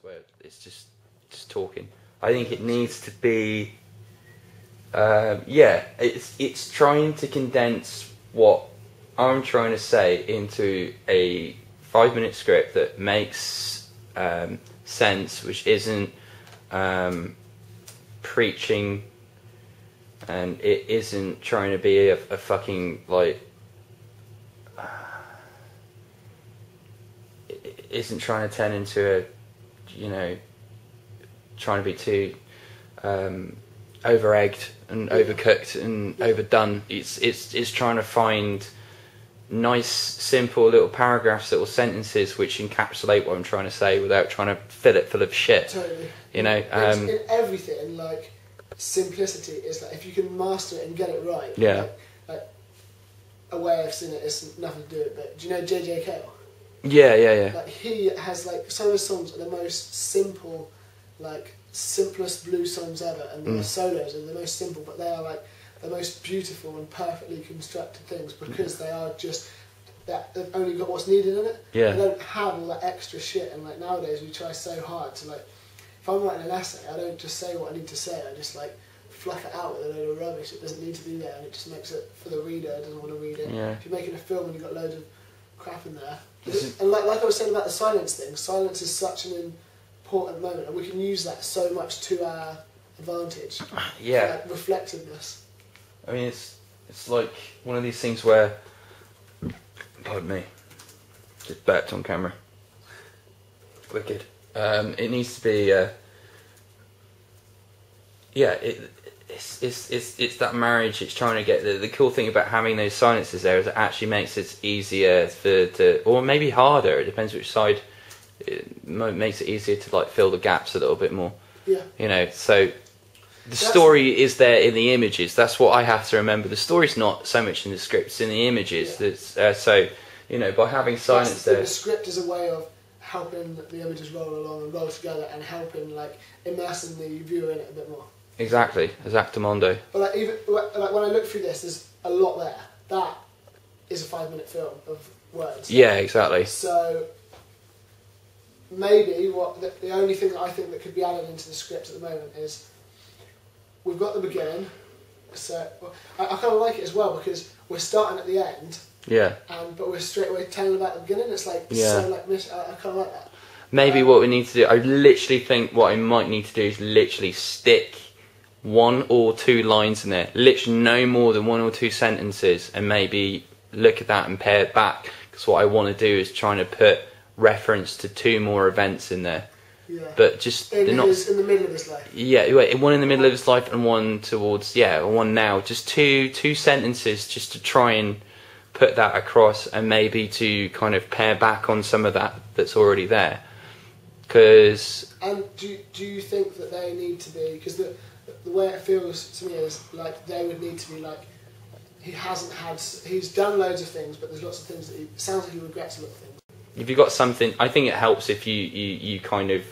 where it's just talking. I think it needs to be, yeah, it's trying to condense what I'm trying to say into a 5-minute script that makes sense, which isn't preaching, and it isn't trying to be a fucking, like, it isn't trying to turn into a, you know, trying to be too over-egged and overcooked and overdone. It's trying to find nice, simple little paragraphs, little sentences which encapsulate what I'm trying to say without trying to fill it full of shit. Totally. You know, in everything, like, simplicity is like, if you can master it and get it right. Yeah. Like a way I've seen it is nothing to do with it, but do you know JJ Cale? Yeah. Like, he has, like, some of his songs are the most simple, like, simplest blues songs ever, and the solos are the most simple, but they are, like, the most beautiful and perfectly constructed things, because they are just that they've only got what's needed in it. Yeah. They don't have all that extra shit, and, like, nowadays we try so hard to, like, if I'm writing an essay, I don't just say what I need to say, I just, like, fluff it out with a load of rubbish. It doesn't need to be there, and it just makes it for the reader who doesn't want to read it. Yeah. If you're making a film and you've got loads of crap in there, and like I was saying about the silence thing, silence is such an important moment, and we can use that so much to our advantage. Yeah. For, like, reflectiveness. I mean, it's like one of these things where, pardon me, just burped on camera. Wicked. It needs to be, yeah. It's that marriage. It's trying to get the cool thing about having those silences there is it actually makes it easier or maybe harder. It depends which side. It makes it easier to, like, fill the gaps a little bit more. Yeah. You know, so the story is there in the images. That's what I have to remember. The story's not so much in the script; it's in the images. Yeah. That's, so, you know, by having silence there. The script is a way of helping the images roll along and roll together, and helping, like, immersing the viewer in it a bit more. Exactly, exactamundo. But, like, even like when I look through this, there's a lot there. That is a 5-minute film of words. Yeah, exactly. So maybe the only thing that I think that could be added into the script at the moment is we've got the beginning. So I kind of like it as well, because we're starting at the end. Yeah. But we're straight away telling about the beginning. It's like, yeah. so, like, I kind of like that. Maybe what we need to do, I literally think what I might need to do is literally stick 1 or 2 lines in there, literally no more than 1 or 2 sentences, and maybe look at that and pare it back, because what I want to do is trying to put reference to 2 more events in there. Yeah. But just in the middle of his life. Yeah, 1 in the middle of his life and 1 towards, 1 now. Just two sentences just to try and put that across, and maybe to kind of pare back on some of that that's already there. Because... And do you think that they need to be... Because the way it feels to me is like they would need to be like... He's done loads of things, but there's lots of things that it sounds like he regrets a lot of things. If you've got something... I think it helps if you kind of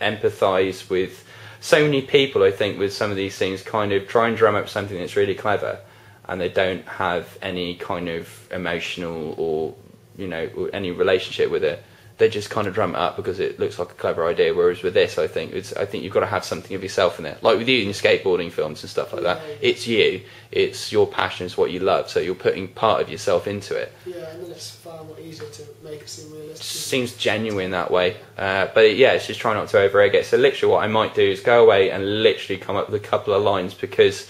empathise with so many people. I think with some of these things, kind of try and drum up something that's really clever, and they don't have any kind of emotional or, you know, or any relationship with it. They just kind of drum it up because it looks like a clever idea. Whereas with this, I think you've got to have something of yourself in there. Like with you in your skateboarding films and stuff like that. It's you. It's your passion. It's what you love. So you're putting part of yourself into it. Yeah, and then it's far more easier to make it seem realistic. It seems genuine that way. But yeah, it's just trying not to over-egg it. So literally what I might do is go away and literally come up with a couple of lines, because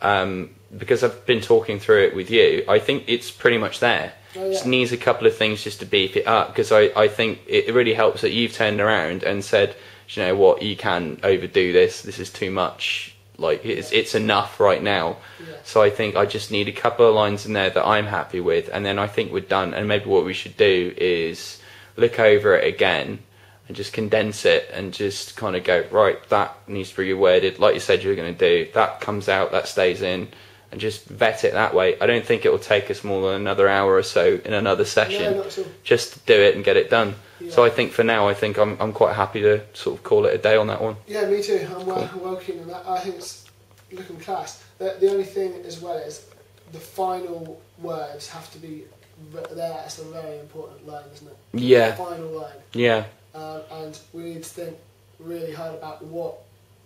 I've been talking through it with you. I think it's pretty much there. Oh, yeah. Just needs a couple of things just to beef it up, because I think it really helps that you've turned around and said, you know what, you can overdo this. This is too much. Like, it's enough right now. Yeah. So I think I just need a couple of lines in there that I'm happy with, and then I think we're done. And maybe what we should do is look over it again and just condense it and just kind of go, right, that needs to be reworded like you said you were going to do. That comes out, that stays in. And just vet it that way. I don't think it will take us more than another hour or so in another session, no, not at all. just to do it and get it done. Yeah. So I think for now, I'm quite happy to sort of call it a day on that one. Yeah, me too. I'm well keen on that. I think it's looking class. The only thing as well is the final words have to be there. It's a very important line, isn't it? Yeah. The final line. Yeah. And and we need to think really hard about what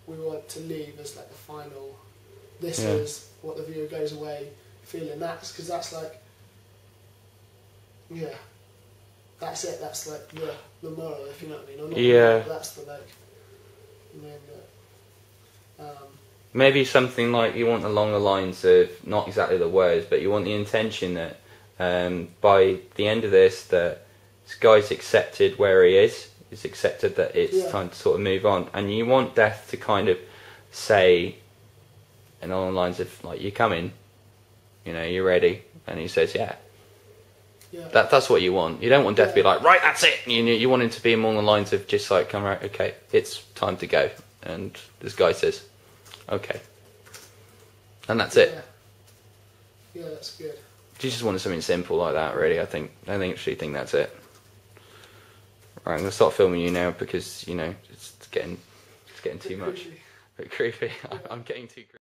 we want to leave as like the final. This is what the viewer goes away feeling. That's because that's like, yeah, that's it. That's like the moral, if you know what I mean. Or not the moral, but that's the like main bit. Maybe something like you want along the lines of not exactly the words, but you want the intention that by the end of this, that this guy's accepted where he is. He's accepted that it's time to sort of move on, and you want Death to kind of say, and along the lines of like, "You coming? You know, you ready?" And he says, "Yeah." Yeah. That's what you want. You don't want Death to be like, "Right, that's it." You want him to be along the lines of just like, "Come right, okay, it's time to go." And this guy says, "Okay," and that's it. Yeah, that's good. You just wanted something simple like that, really. I actually think that's it. Right, I'm gonna start filming you now because it's getting too much. Creepy. A bit creepy. I'm getting too creepy.